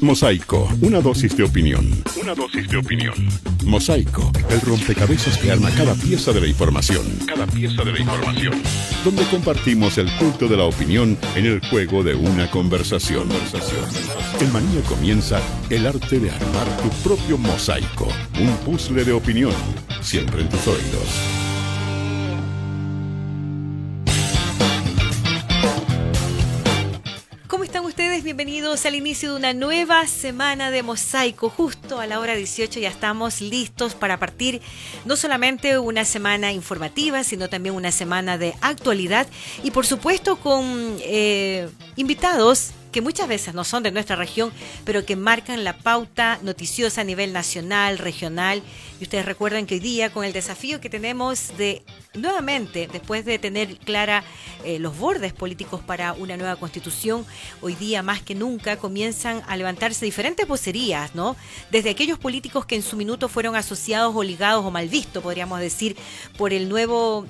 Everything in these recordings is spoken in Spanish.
Mosaico, una dosis de opinión. Una dosis de opinión. Mosaico, el rompecabezas que arma cada pieza de la información. Cada pieza de la información. Donde compartimos el culto de la opinión en el juego de una conversación. En Manía comienza el arte de armar tu propio mosaico. Un puzzle de opinión, siempre en tus oídos. Bienvenidos al inicio de una nueva semana de Mosaico. Justo a la hora 18 ya estamos listos para partir no solamente una semana informativa, sino también una semana de actualidad y por supuesto con invitados que muchas veces no son de nuestra región, pero que marcan la pauta noticiosa a nivel nacional, regional. Y ustedes recuerdan que hoy día, con el desafío que tenemos de, nuevamente, después de tener clara los bordes políticos para una nueva constitución, hoy día más que nunca comienzan a levantarse diferentes vocerías, ¿no? Desde aquellos políticos que en su minuto fueron asociados o ligados o mal vistos, podríamos decir, por el nuevo,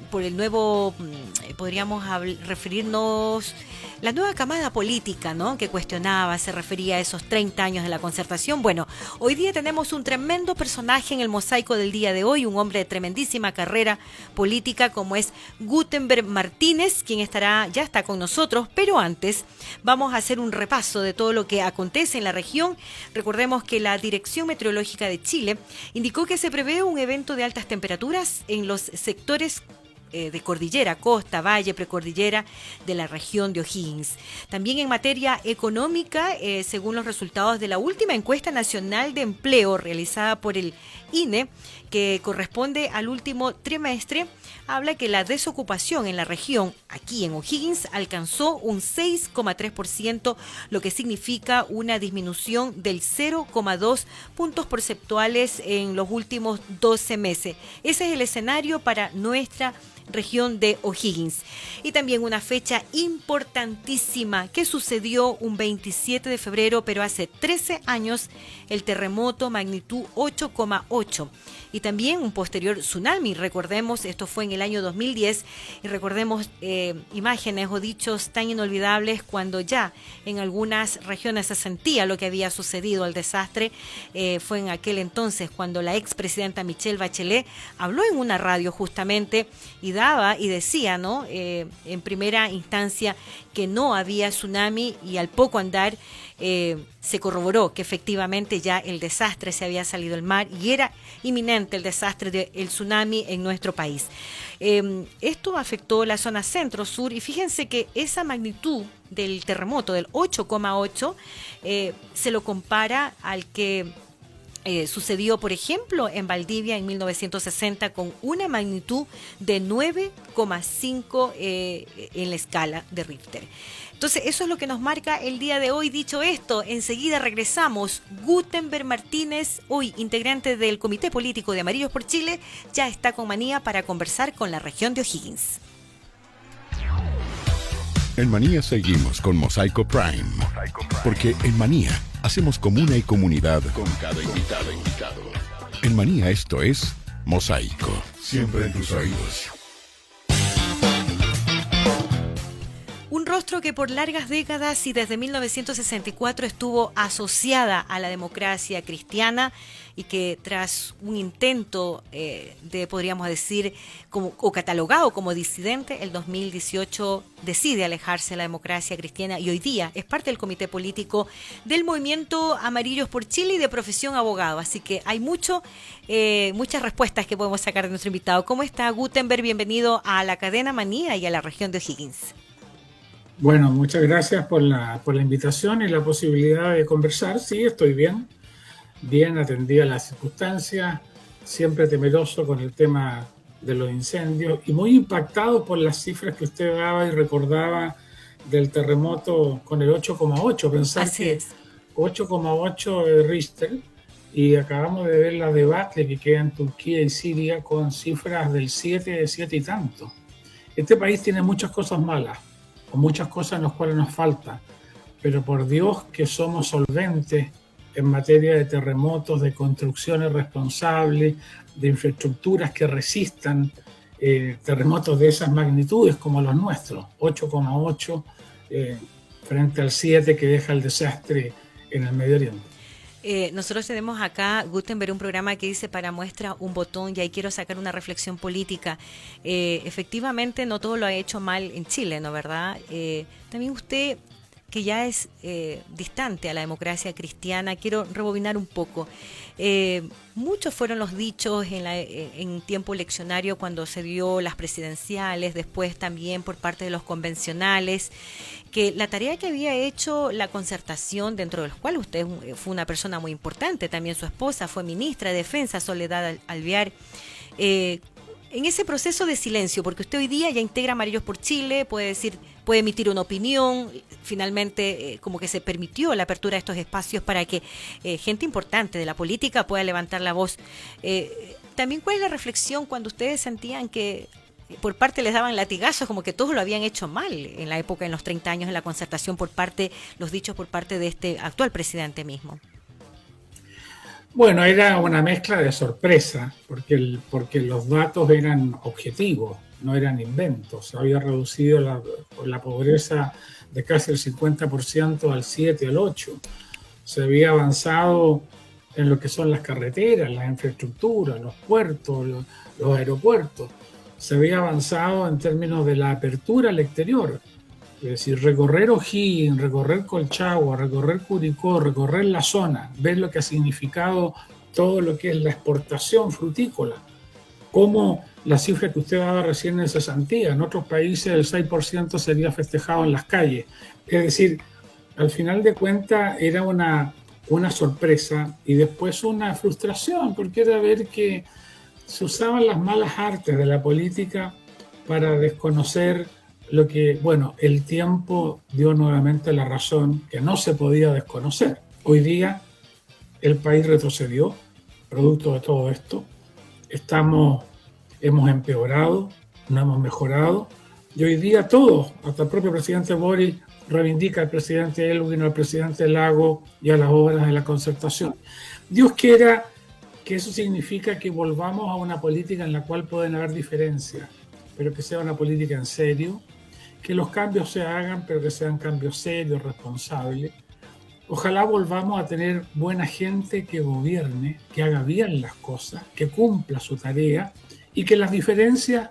podríamos referirnos, la nueva camada política, ¿no?, que cuestionaba, se refería a esos 30 años de la Concertación. Bueno, hoy día tenemos un tremendo personaje en el mosaico del día de hoy, un hombre de tremendísima carrera política como es Gutenberg Martínez, quien ya está con nosotros, pero antes vamos a hacer un repaso de todo lo que acontece en la región. Recordemos que la Dirección Meteorológica de Chile indicó que se prevé un evento de altas temperaturas en los sectores de cordillera, costa, valle, precordillera de la región de O'Higgins. También en materia económica, según los resultados de la última encuesta nacional de empleo realizada por el INE, que corresponde al último trimestre, habla que la desocupación en la región, aquí en O'Higgins, alcanzó un 6,3%, lo que significa una disminución del 0,2 puntos porcentuales en los últimos 12 meses. Ese es el escenario para nuestra región de O'Higgins. Y también una fecha importantísima que sucedió un 27 de febrero, pero hace 13 años, el terremoto magnitud 8,8. Y también un posterior tsunami, recordemos, esto fue en el año 2010, y recordemos imágenes o dichos tan inolvidables cuando ya en algunas regiones se sentía lo que había sucedido, el desastre. Fue en aquel entonces cuando la expresidenta Michelle Bachelet habló en una radio justamente y daba y decía, ¿no?, en primera instancia que no había tsunami, y al poco andar se corroboró que efectivamente ya el desastre se había salido al mar y era inminente el desastre del tsunami en nuestro país. Esto afectó la zona centro-sur y fíjense que esa magnitud del terremoto del 8,8 se lo compara al que sucedió, por ejemplo, en Valdivia en 1960 con una magnitud de 9,5 en la escala de Richter. Entonces, eso es lo que nos marca el día de hoy. Dicho esto, enseguida regresamos. Gutenberg Martínez, hoy integrante del Comité Político de Amarillos por Chile, ya está con Manía para conversar con la región de O'Higgins. En Manía seguimos con Mosaico Prime. Porque en Manía hacemos comuna y comunidad con cada invitado. En Manía esto es Mosaico, siempre en tus oídos. Un rostro que por largas décadas y desde 1964 estuvo asociada a la democracia cristiana y que tras un intento podríamos decir, o catalogado como disidente, el 2018 decide alejarse de la democracia cristiana y hoy día es parte del comité político del movimiento Amarillos por Chile y de profesión abogado. Así que hay muchas respuestas que podemos sacar de nuestro invitado. ¿Cómo está, Gutenberg? Bienvenido a la cadena Manía y a la región de O'Higgins. Bueno, muchas gracias por la invitación y la posibilidad de conversar. Sí, estoy bien atendida a las circunstancias, siempre temeroso con el tema de los incendios y muy impactado por las cifras que usted daba y recordaba del terremoto con el 8,8. Pensar Así que es. 8,8 de Richter, y acabamos de ver la debacle que queda en Turquía y Siria con cifras del 7 y tanto. Este país tiene muchas cosas malas, o muchas cosas en las cuales nos falta, pero por Dios que somos solventes en materia de terremotos, de construcciones responsables, de infraestructuras que resistan terremotos de esas magnitudes como los nuestros, 8,8 frente al 7 que deja el desastre en el Medio Oriente. Nosotros tenemos acá, Gutenberg, un programa que dice para muestra un botón, y ahí quiero sacar una reflexión política. Efectivamente, no todo lo ha hecho mal en Chile, ¿no, verdad? También usted, que ya es distante a la democracia cristiana, quiero rebobinar un poco. Muchos fueron los dichos en tiempo eleccionario cuando se dio las presidenciales, después también por parte de los convencionales, que la tarea que había hecho la concertación, dentro de los cuales usted fue una persona muy importante, también su esposa fue ministra de Defensa, Soledad Alvear, en ese proceso de silencio, porque usted hoy día ya integra Amarillos por Chile, puede decir, puede emitir una opinión, finalmente como que se permitió la apertura de estos espacios para que gente importante de la política pueda levantar la voz. También, ¿cuál es la reflexión cuando ustedes sentían que por parte les daban latigazos, como que todos lo habían hecho mal en la época, en los 30 años de la concertación, los dichos por parte de este actual presidente mismo? Bueno, era una mezcla de sorpresa, porque los datos eran objetivos, no eran inventos. Se había reducido la pobreza de casi el 50% al 7, al 8. Se había avanzado en lo que son las carreteras, las infraestructuras, los puertos, los aeropuertos. Se había avanzado en términos de la apertura al exterior. Es decir, recorrer O'Higgins, recorrer Colchagua, recorrer Curicó, recorrer la zona, ver lo que ha significado todo lo que es la exportación frutícola. Como la cifra que usted daba recién en cesantía, en otros países el 6% sería festejado en las calles. Es decir, al final de cuentas era una sorpresa y después una frustración, porque era ver que se usaban las malas artes de la política para desconocer lo que, bueno, el tiempo dio nuevamente la razón, que no se podía desconocer. Hoy día el país retrocedió, producto de todo esto. Hemos empeorado, no hemos mejorado. Y hoy día todos, hasta el propio presidente Boric, reivindica al presidente Elwin, al presidente Lago y a las obras de la concertación. Dios quiera que eso significa que volvamos a una política en la cual pueden haber diferencias, pero que sea una política en serio, que los cambios se hagan, pero que sean cambios serios, responsables. Ojalá volvamos a tener buena gente que gobierne, que haga bien las cosas, que cumpla su tarea y que las diferencias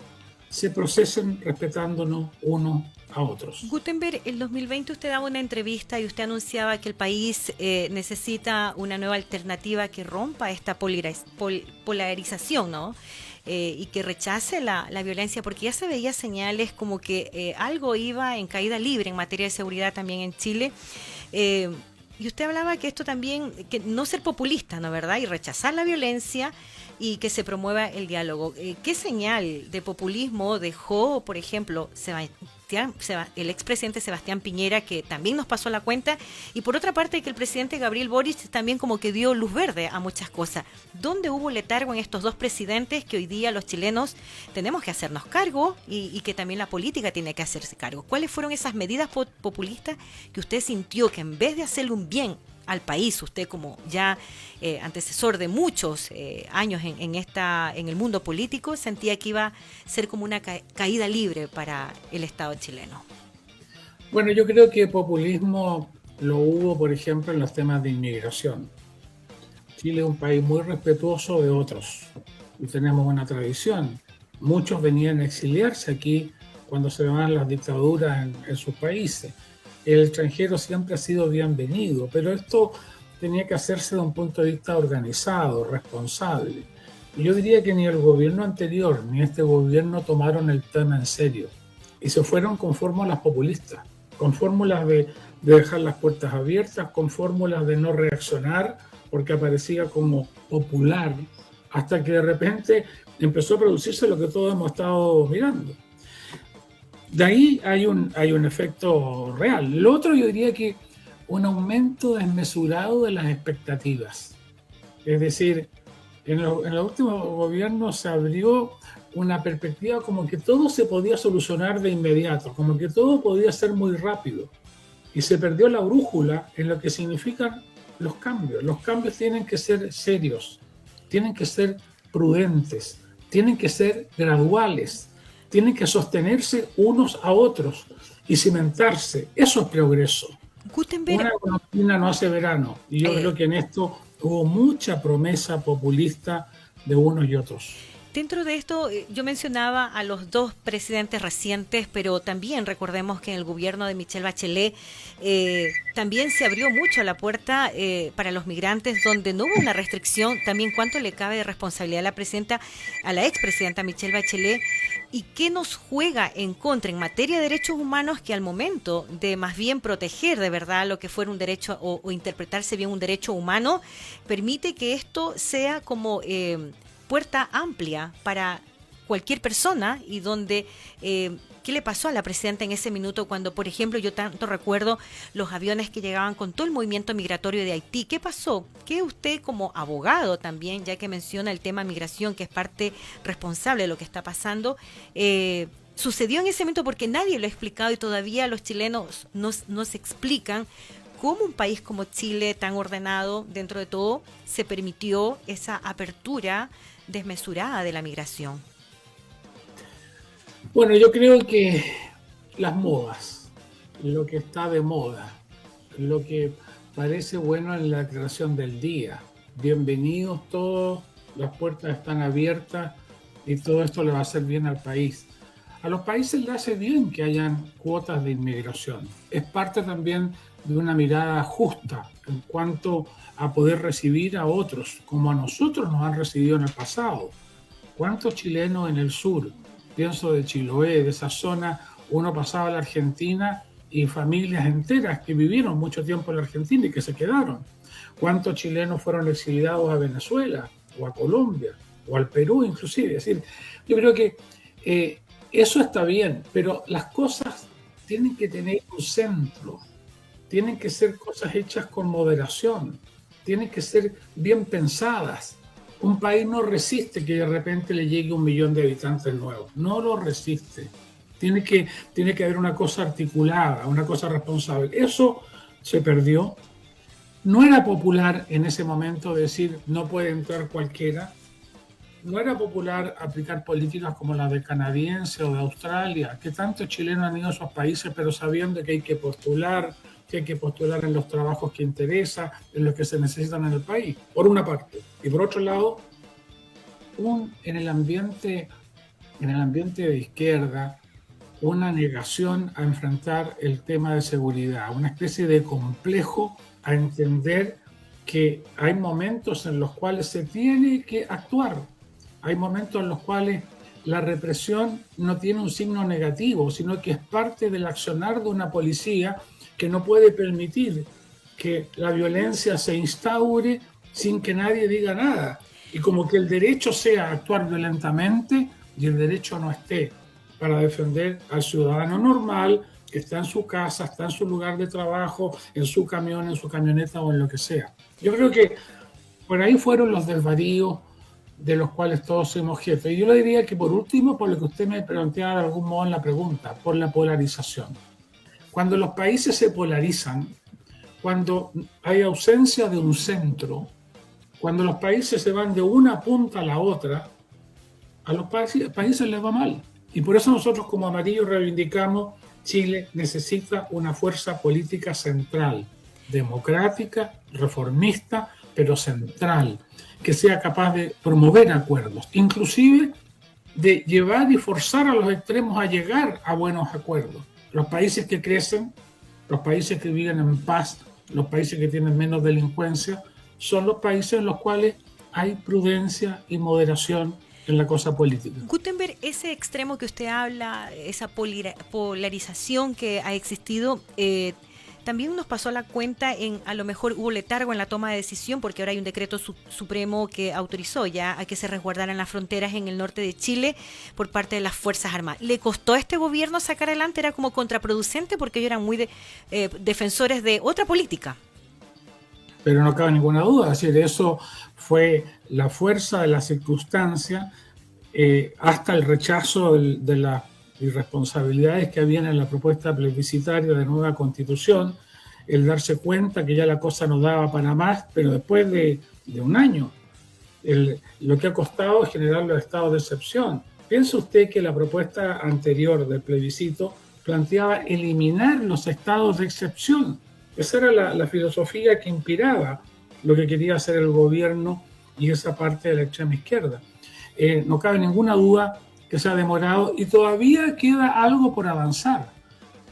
se procesen respetándonos unos a otros. Gutenberg, el 2020 usted daba una entrevista y usted anunciaba que el país necesita una nueva alternativa que rompa esta polarización, ¿no? Y que rechace la violencia, porque ya se veía señales como que algo iba en caída libre en materia de seguridad también en Chile. Y usted hablaba que esto también, que no ser populista, ¿no, verdad? Y rechazar la violencia y que se promueva el diálogo. ¿Qué señal de populismo dejó, por ejemplo, el expresidente Sebastián Piñera, que también nos pasó la cuenta, y por otra parte que el presidente Gabriel Boric también como que dio luz verde a muchas cosas? ¿Dónde hubo letargo en estos dos presidentes que hoy día los chilenos tenemos que hacernos cargo y que también la política tiene que hacerse cargo? ¿Cuáles fueron esas medidas populistas que usted sintió que en vez de hacerle un bien al país, usted como ya antecesor de muchos años en el mundo político, sentía que iba a ser como una caída libre para el Estado chileno? Bueno, yo creo que populismo lo hubo, por ejemplo, en los temas de inmigración. Chile es un país muy respetuoso de otros y tenemos una tradición. Muchos venían a exiliarse aquí cuando se daban las dictaduras en sus países. El extranjero siempre ha sido bienvenido, pero esto tenía que hacerse de un punto de vista organizado, responsable. Y yo diría que ni el gobierno anterior ni este gobierno tomaron el tema en serio y se fueron con fórmulas populistas, con fórmulas de dejar las puertas abiertas, con fórmulas de no reaccionar porque aparecía como popular, hasta que de repente empezó a producirse lo que todos hemos estado mirando. De ahí hay un efecto real. Lo otro, yo diría que un aumento desmesurado de las expectativas. Es decir, en el último gobierno se abrió una perspectiva como que todo se podía solucionar de inmediato, como que todo podía ser muy rápido. Y se perdió la brújula en lo que significan los cambios. Los cambios tienen que ser serios, tienen que ser prudentes, tienen que ser graduales, tienen que sostenerse unos a otros y cimentarse. Eso es progreso. Gutenberg, Una golondrina no hace verano. Y yo creo que en esto hubo mucha promesa populista de unos y otros. dentro de esto, yo mencionaba a los dos presidentes recientes, pero también recordemos que en el gobierno de Michelle Bachelet también se abrió mucho la puerta para los migrantes, donde no hubo una restricción. También cuánto le cabe de responsabilidad a la expresidenta Michelle Bachelet, y qué nos juega en contra en materia de derechos humanos, que al momento de más bien proteger de verdad lo que fuera un derecho o interpretarse bien un derecho humano, permite que esto sea como puerta amplia para cualquier persona, y donde ¿qué le pasó a la presidenta en ese minuto cuando, por ejemplo, yo tanto recuerdo los aviones que llegaban con todo el movimiento migratorio de Haití? ¿Qué pasó? ¿Qué usted, como abogado también, ya que menciona el tema migración, que es parte responsable de lo que está pasando, sucedió en ese momento? Porque nadie lo ha explicado y todavía los chilenos no se explican cómo un país como Chile, tan ordenado dentro de todo, se permitió esa apertura desmesurada de la migración. Bueno, yo creo que las modas, lo que está de moda, lo que parece bueno en la declaración del día, bienvenidos todos, las puertas están abiertas y todo esto le va a hacer bien al país. A los países le hace bien que hayan cuotas de inmigración. Es parte también de una mirada justa en cuanto a poder recibir a otros, como a nosotros nos han recibido en el pasado. ¿Cuántos chilenos en el sur? Pienso de Chiloé, de esa zona, uno pasaba a la Argentina y familias enteras que vivieron mucho tiempo en la Argentina y que se quedaron. ¿Cuántos chilenos fueron exiliados a Venezuela o a Colombia o al Perú inclusive? Es decir, yo creo que eso está bien, pero las cosas tienen que tener un centro, tienen que ser cosas hechas con moderación, tienen que ser bien pensadas. Un país no resiste que de repente le llegue 1 millón de habitantes nuevos, no lo resiste. Tiene que haber una cosa articulada, una cosa responsable. Eso se perdió. No era popular en ese momento decir no puede entrar cualquiera. No era popular aplicar políticas como la de canadiense o de Australia, que tantos chilenos han ido a esos países, pero sabiendo que hay que postular en los trabajos que interesa, en los que se necesitan en el país, por una parte. Y por otro lado, en el ambiente de izquierda, una negación a enfrentar el tema de seguridad, una especie de complejo a entender que hay momentos en los cuales se tiene que actuar. Hay momentos en los cuales la represión no tiene un signo negativo, sino que es parte del accionar de una policía que no puede permitir que la violencia se instaure sin que nadie diga nada. Y como que el derecho sea actuar violentamente y el derecho no esté para defender al ciudadano normal que está en su casa, está en su lugar de trabajo, en su camión, en su camioneta o en lo que sea. Yo creo que por ahí fueron los desvaríos de los cuales todos somos jefes. Y yo le diría que por último, por lo que usted me planteaba de algún modo en la pregunta, por la polarización. Cuando los países se polarizan, cuando hay ausencia de un centro, cuando los países se van de una punta a la otra, a los países les va mal. Y por eso nosotros como Amarillo reivindicamos: Chile necesita una fuerza política central, democrática, reformista, pero central, que sea capaz de promover acuerdos, inclusive de llevar y forzar a los extremos a llegar a buenos acuerdos. Los países que crecen, los países que viven en paz, los países que tienen menos delincuencia, son los países en los cuales hay prudencia y moderación en la cosa política. Gutenberg, ese extremo que usted habla, esa polarización que ha existido, también nos pasó la cuenta a lo mejor hubo letargo en la toma de decisión, porque ahora hay un decreto supremo que autorizó ya a que se resguardaran las fronteras en el norte de Chile por parte de las Fuerzas Armadas. ¿Le costó a este gobierno sacar adelante? ¿Era como contraproducente? Porque ellos eran muy defensores de otra política. Pero no cabe ninguna duda, es decir, eso fue la fuerza de la circunstancia, hasta el rechazo de las irresponsabilidades que habían en la propuesta plebiscitaria de nueva constitución, el darse cuenta que ya la cosa no daba para más, pero después de un año, lo que ha costado es generar los estados de excepción. ¿Piensa usted que la propuesta anterior del plebiscito planteaba eliminar los estados de excepción? Es Esa era la filosofía que inspiraba lo que quería hacer el gobierno y esa parte de la extrema izquierda. No cabe ninguna duda que se ha demorado y todavía queda algo por avanzar,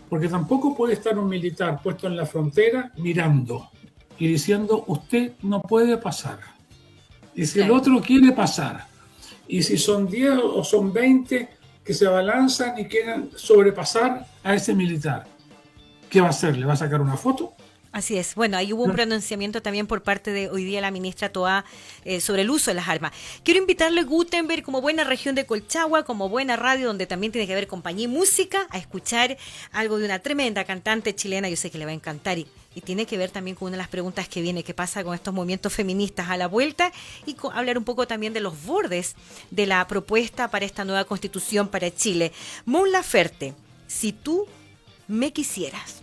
porque tampoco puede estar un militar puesto en la frontera mirando y diciendo usted no puede pasar. Y si el otro quiere pasar, y si son 10 o son 20 que se abalanzan y quieren sobrepasar a ese militar, ¿qué va a hacer? ¿Le va a sacar una foto? Así es. Bueno, ahí hubo un pronunciamiento también por parte de hoy día la ministra Toá sobre el uso de las armas. Quiero invitarle, Gutenberg, como buena región de Colchagua, como buena radio donde también tiene que ver compañía y música, a escuchar algo de una tremenda cantante chilena. Yo sé que le va a encantar y tiene que ver también con una de las preguntas que viene, qué pasa con estos movimientos feministas a la vuelta y hablar un poco también de los bordes de la propuesta para esta nueva constitución para Chile. Mon Laferte, si tú me quisieras.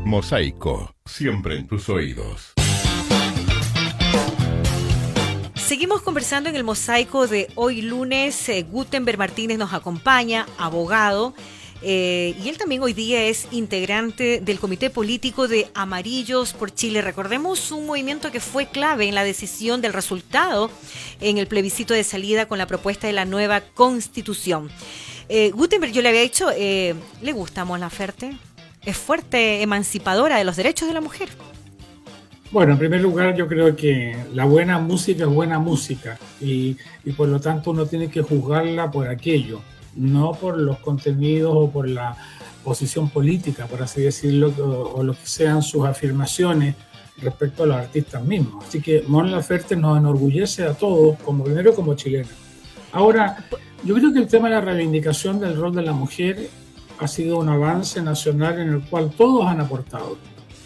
Mosaico, siempre en tus oídos. Seguimos conversando en el Mosaico de hoy lunes. Gutenberg Martínez nos acompaña, abogado, y él también hoy día es integrante del Comité Político de Amarillos por Chile. Recordemos un movimiento que fue clave en la decisión del resultado en el plebiscito de salida con la propuesta de la nueva Constitución. Gutenberg, yo le había dicho, ¿le gusta Mon Laferte? Es fuerte, emancipadora de los derechos de la mujer. Bueno, en primer lugar yo creo que la buena música es buena música y por lo tanto uno tiene que juzgarla por aquello. no por los contenidos o por la posición política, por así decirlo, o lo que sean sus afirmaciones respecto a los artistas mismos. Así que Mon Laferte nos enorgullece a todos, primero como chilena. Ahora, yo creo que el tema de la reivindicación del rol de la mujer ha sido un avance nacional en el cual todos han aportado,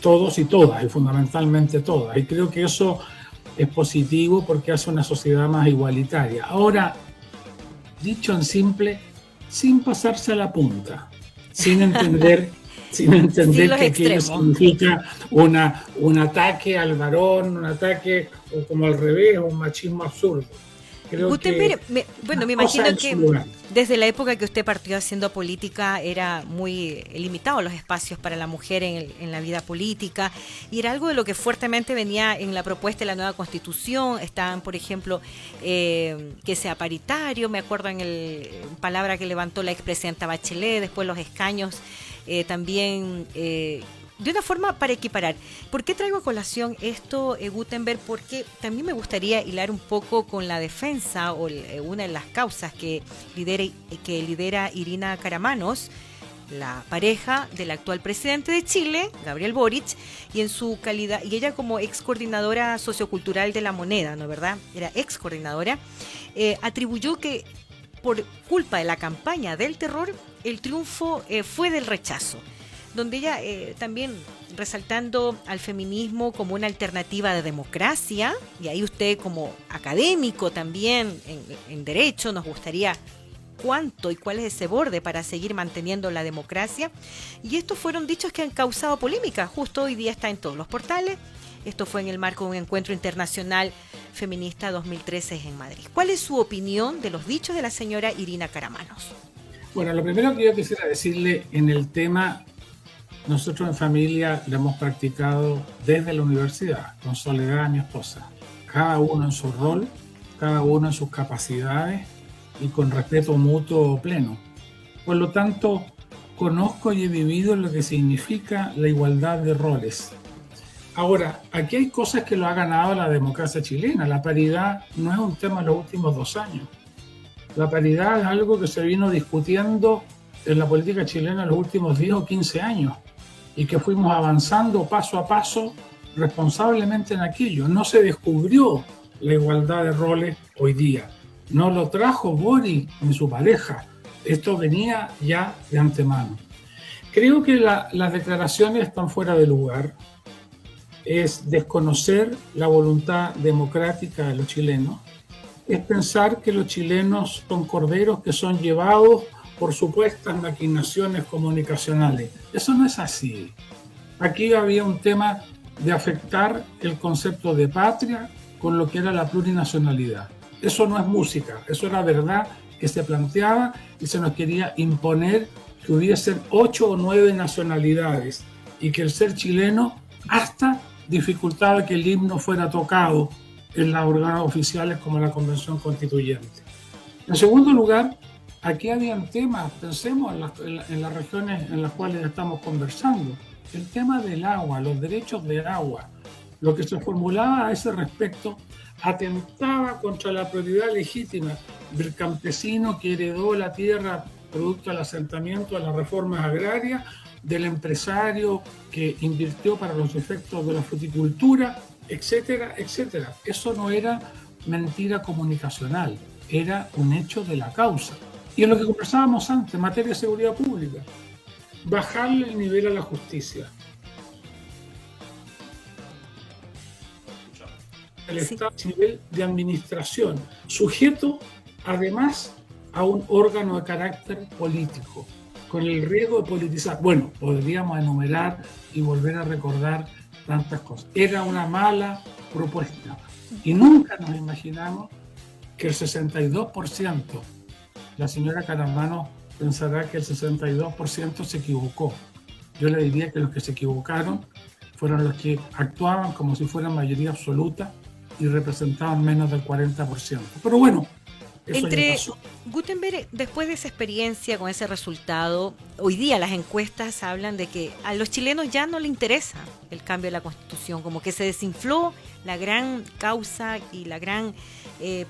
todos y todas, y fundamentalmente todas. Y creo que eso es positivo porque hace una sociedad más igualitaria. Ahora, dicho en simple, sin pasarse a la punta, sin entender que aquello significa un ataque al varón, un ataque, o como al revés, un machismo absurdo. Gutenberg, me imagino que desde la época que usted partió haciendo política era muy limitado los espacios para la mujer en la vida política, y era algo de lo que fuertemente venía en la propuesta de la nueva Constitución. Estaban, por ejemplo, que sea paritario, me acuerdo en palabra que levantó la expresidenta Bachelet, después los escaños también... de una forma para equiparar. ¿Por qué traigo a colación esto, Gutenberg? Porque también me gustaría hilar un poco con la defensa o una de las causas que lidera Irina Karamanos, la pareja del actual presidente de Chile, Gabriel Boric, y en su calidad, y ella como ex coordinadora sociocultural de La Moneda, ¿no verdad? Era ex coordinadora, atribuyó que por culpa de la campaña del terror, el triunfo fue del rechazo, donde ella también resaltando al feminismo como una alternativa de democracia, y ahí usted como académico también en derecho nos gustaría cuánto y cuál es ese borde para seguir manteniendo la democracia. Y estos fueron dichos que han causado polémica, justo hoy día está en todos los portales. Esto fue en el marco de un encuentro internacional feminista 2013 en Madrid. ¿Cuál es su opinión de los dichos de la señora Irina Karamanos? Bueno, lo primero que yo quisiera decirle en el tema... Nosotros en familia lo hemos practicado desde la universidad, con Soledad, mi esposa. Cada uno en su rol, cada uno en sus capacidades y con respeto mutuo pleno. Por lo tanto, conozco y he vivido lo que significa la igualdad de roles. Ahora, aquí hay cosas que lo ha ganado la democracia chilena. La paridad no es un tema de los últimos 2 años. La paridad es algo que se vino discutiendo en la política chilena en los últimos 10 o 15 años y que fuimos avanzando paso a paso responsablemente en aquello. No se descubrió la igualdad de roles hoy día. No lo trajo Boric ni su pareja. Esto venía ya de antemano. Creo que las declaraciones están fuera de lugar. Es desconocer la voluntad democrática de los chilenos. Es pensar que los chilenos son corderos que son llevados por supuestas maquinaciones comunicacionales. Eso no es así. Aquí había un tema de afectar el concepto de patria con lo que era la plurinacionalidad. Eso no es música, eso era verdad que se planteaba y se nos quería imponer que hubiesen 8 o 9 nacionalidades y que el ser chileno hasta dificultaba que el himno fuera tocado en las órganos oficiales como la Convención Constituyente. En segundo lugar, aquí habían temas, pensemos en las regiones en las cuales estamos conversando. El tema del agua, los derechos del agua, lo que se formulaba a ese respecto atentaba contra la propiedad legítima del campesino que heredó la tierra producto del asentamiento de las reformas agrarias, del empresario que invirtió para los efectos de la fruticultura, etcétera, etcétera. Eso no era mentira comunicacional, era un hecho de la causa. Y en lo que conversábamos antes, en materia de seguridad pública, bajarle el nivel a la justicia. El Estado a nivel de administración, sujeto además a un órgano de carácter político, con el riesgo de politizar. Bueno, podríamos enumerar y volver a recordar tantas cosas. Era una mala propuesta y nunca nos imaginamos que el 62%, la señora Karamanos pensará que el 62% se equivocó. Yo le diría que los que se equivocaron fueron los que actuaban como si fueran mayoría absoluta y representaban menos del 40%. Pero bueno, eso ya pasó. Gutenberg, después de esa experiencia con ese resultado, hoy día las encuestas hablan de que a los chilenos ya no les interesa el cambio de la Constitución, como que se desinfló la gran causa y la gran,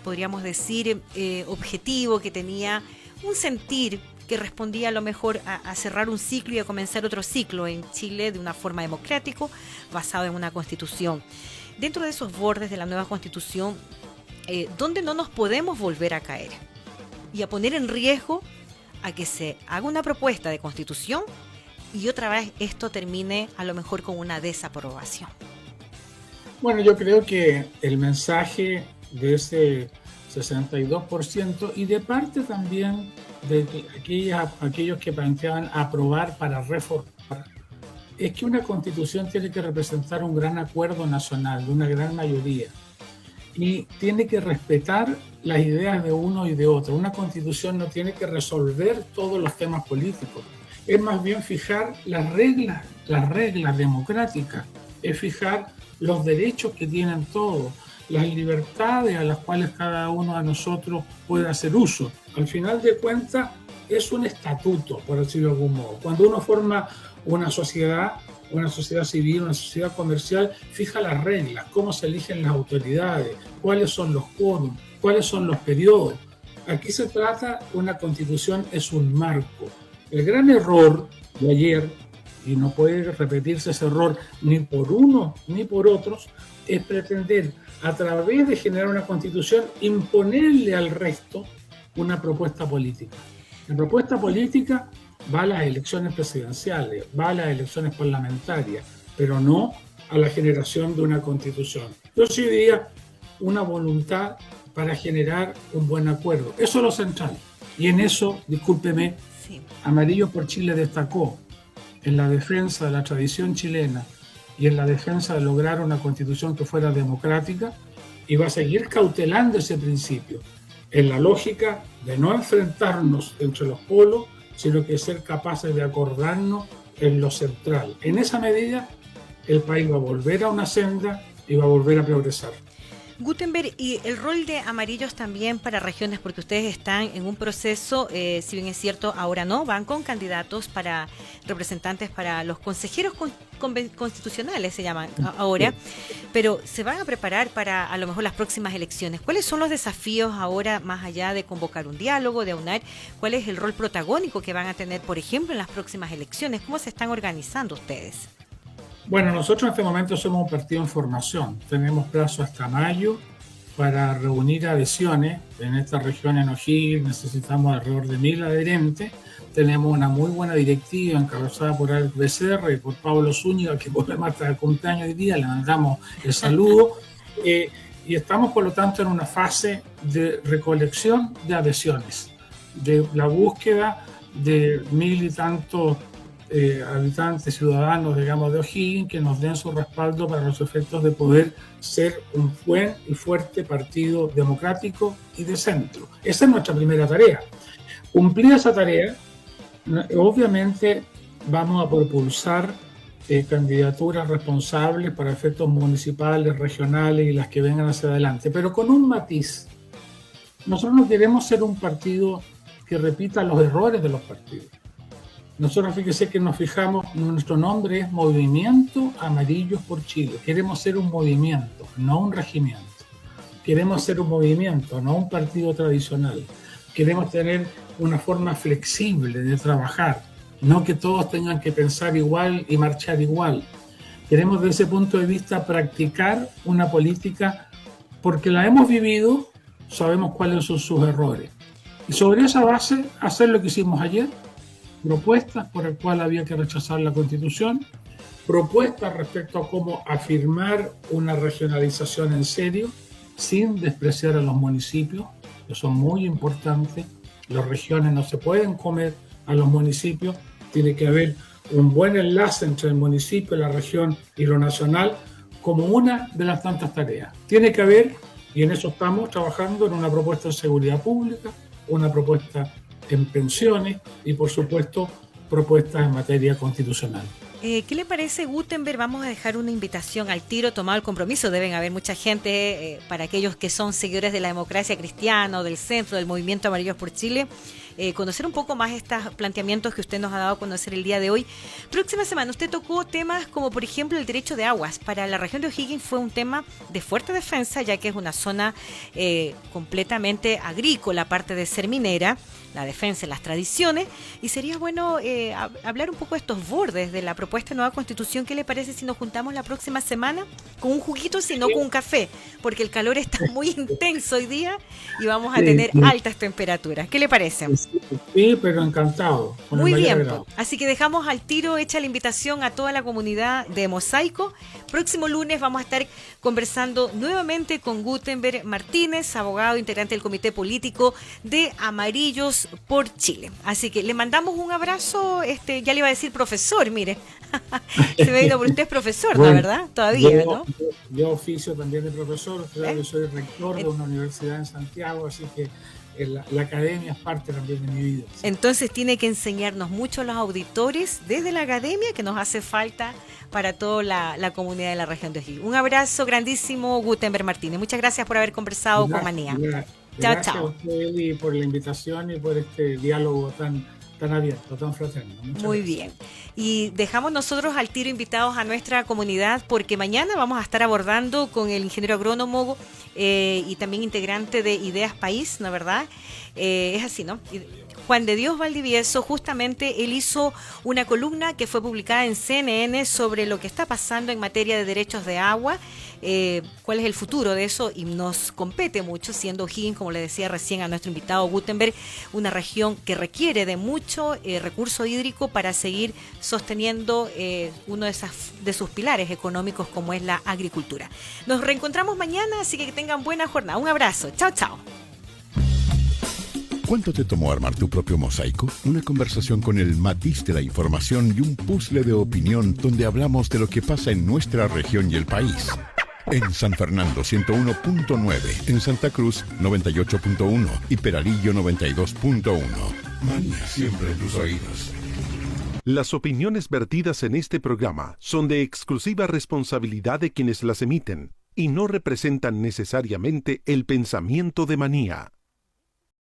podríamos decir, objetivo que tenía un sentir que respondía a lo mejor a cerrar un ciclo y a comenzar otro ciclo en Chile de una forma democrática, basado en una constitución. Dentro de esos bordes de la nueva constitución, ¿dónde no nos podemos volver a caer? Y a poner en riesgo a que se haga una propuesta de constitución y otra vez esto termine a lo mejor con una desaprobación. Bueno, yo creo que el mensaje de ese 62% y de parte también de aquellos que planteaban aprobar para reformar, es que una constitución tiene que representar un gran acuerdo nacional, de una gran mayoría, y tiene que respetar las ideas de uno y de otro. Una constitución no tiene que resolver todos los temas políticos, es más bien fijar las reglas democráticas, es fijar los derechos que tienen todos, las libertades a las cuales cada uno de nosotros puede hacer uso. Al final de cuentas, es un estatuto, por decirlo de algún modo. Cuando uno forma una sociedad civil, una sociedad comercial, fija las reglas, cómo se eligen las autoridades, cuáles son los quórums, cuáles son los periodos. Aquí se trata, una constitución es un marco. El gran error de ayer, y no puede repetirse ese error ni por uno ni por otros, es pretender, a través de generar una constitución, imponerle al resto una propuesta política. La propuesta política va a las elecciones presidenciales, va a las elecciones parlamentarias, pero no a la generación de una constitución. Yo sí diría una voluntad para generar un buen acuerdo. Eso es lo central. Y en eso, discúlpeme, sí, Amarillos por Chile destacó en la defensa de la tradición chilena y en la defensa de lograr una constitución que fuera democrática, y va a seguir cautelando ese principio en la lógica de no enfrentarnos entre los polos, sino que ser capaces de acordarnos en lo central. En esa medida, el país va a volver a una senda y va a volver a progresar. Gutenberg, y el rol de Amarillos también para regiones, porque ustedes están en un proceso, si bien es cierto, ahora no, van con candidatos para representantes para los consejeros constitucionales, se llaman ahora, pero se van a preparar para a lo mejor las próximas elecciones. ¿Cuáles son los desafíos ahora, más allá de convocar un diálogo, de aunar? ¿Cuál es el rol protagónico que van a tener, por ejemplo, en las próximas elecciones? ¿Cómo se están organizando ustedes? Bueno, nosotros en este momento somos un partido en formación. Tenemos plazo hasta mayo para reunir adhesiones. En esta región, en O'Higgins, necesitamos alrededor de 1.000 adherentes. Tenemos una muy buena directiva encabezada por Alex Becerra y por Pablo Zúñiga, que por demás está de cumpleaños hoy día, le mandamos el saludo. Y estamos, por lo tanto, en una fase de recolección de adhesiones, de la búsqueda de 1.000 y tantos habitantes, ciudadanos, digamos, de O'Higgins, que nos den su respaldo para los efectos de poder ser un buen y fuerte partido democrático y de centro. Esa es nuestra primera tarea. Cumplida esa tarea, obviamente vamos a propulsar candidaturas responsables para efectos municipales, regionales y las que vengan hacia adelante, pero con un matiz. Nosotros no queremos ser un partido que repita los errores de los partidos. Nosotros, fíjese que nos fijamos, nuestro nombre es Movimiento Amarillos por Chile. Queremos ser un movimiento, no un regimiento. Queremos ser un movimiento, no un partido tradicional. Queremos tener una forma flexible de trabajar, no que todos tengan que pensar igual y marchar igual. Queremos, desde ese punto de vista, practicar una política porque la hemos vivido, sabemos cuáles son sus errores. Y sobre esa base, hacer lo que hicimos ayer, propuestas por el cual había que rechazar la Constitución, propuestas respecto a cómo afirmar una regionalización en serio, sin despreciar a los municipios, que son muy importantes. Las regiones no se pueden comer a los municipios, tiene que haber un buen enlace entre el municipio, la región y lo nacional, como una de las tantas tareas. Tiene que haber, y en eso estamos trabajando, en una propuesta de seguridad pública, una propuesta en pensiones y, por supuesto, propuestas en materia constitucional. ¿Qué le parece, Gutenberg? Vamos a dejar una invitación al tiro, tomado el compromiso. Deben haber mucha gente, para aquellos que son seguidores de la democracia cristiana o del centro, del movimiento Amarillos por Chile, conocer un poco más estos planteamientos que usted nos ha dado a conocer el día de hoy. Próxima semana usted tocó temas como, por ejemplo, el derecho de aguas. Para la región de O'Higgins fue un tema de fuerte defensa, ya que es una zona completamente agrícola, aparte de ser minera. la defensa de las tradiciones, y sería bueno hablar un poco de estos bordes de la propuesta de nueva constitución. ¿Qué le parece si nos juntamos la próxima semana con un juguito, si no con un café? Porque el calor está muy intenso hoy día y vamos a tener altas temperaturas. ¿Qué le parece? Sí, pero encantado. Muy bien, así que dejamos al tiro hecha la invitación a toda la comunidad de Mosaico. Próximo lunes vamos a estar conversando nuevamente con Gutenberg Martínez, abogado integrante del Comité Político de Amarillos por Chile. Así que le mandamos un abrazo, ya le iba a decir profesor, mire. Se me vino por usted es profesor, bueno, ¿no, verdad? Todavía, ¿no? Yo oficio también de profesor, yo soy rector de una universidad en Santiago, así que la academia es parte también de mi vida. ¿Sí? Entonces tiene que enseñarnos mucho a los auditores desde la academia, que nos hace falta para toda la comunidad de la región de O'Higgins. Un abrazo grandísimo, Gutenberg Martínez. Muchas gracias por haber conversado con Manía. Gracias a usted y por la invitación y por este diálogo tan abierto, tan fraterno. Muy bien. Y dejamos nosotros al tiro invitados a nuestra comunidad, porque mañana vamos a estar abordando con el ingeniero agrónomo y también integrante de Ideas País, ¿no, verdad? Es así, ¿no? Juan de Dios Valdivieso, justamente él hizo una columna que fue publicada en CNN sobre lo que está pasando en materia de derechos de agua, cuál es el futuro de eso, y nos compete mucho, siendo O'Higgins, como le decía recién a nuestro invitado Gutenberg, una región que requiere de mucho recurso hídrico para seguir sosteniendo uno de sus pilares económicos, como es la agricultura. Nos reencontramos mañana, así que tengan buena jornada. Un abrazo. Chao, chao. ¿Cuánto te tomó armar tu propio mosaico? Una conversación con el matiz de la información y un puzzle de opinión donde hablamos de lo que pasa en nuestra región y el país. En San Fernando 101.9, en Santa Cruz 98.1 y Peralillo 92.1. Manía siempre en tus oídos. Las opiniones vertidas en este programa son de exclusiva responsabilidad de quienes las emiten y no representan necesariamente el pensamiento de Manía.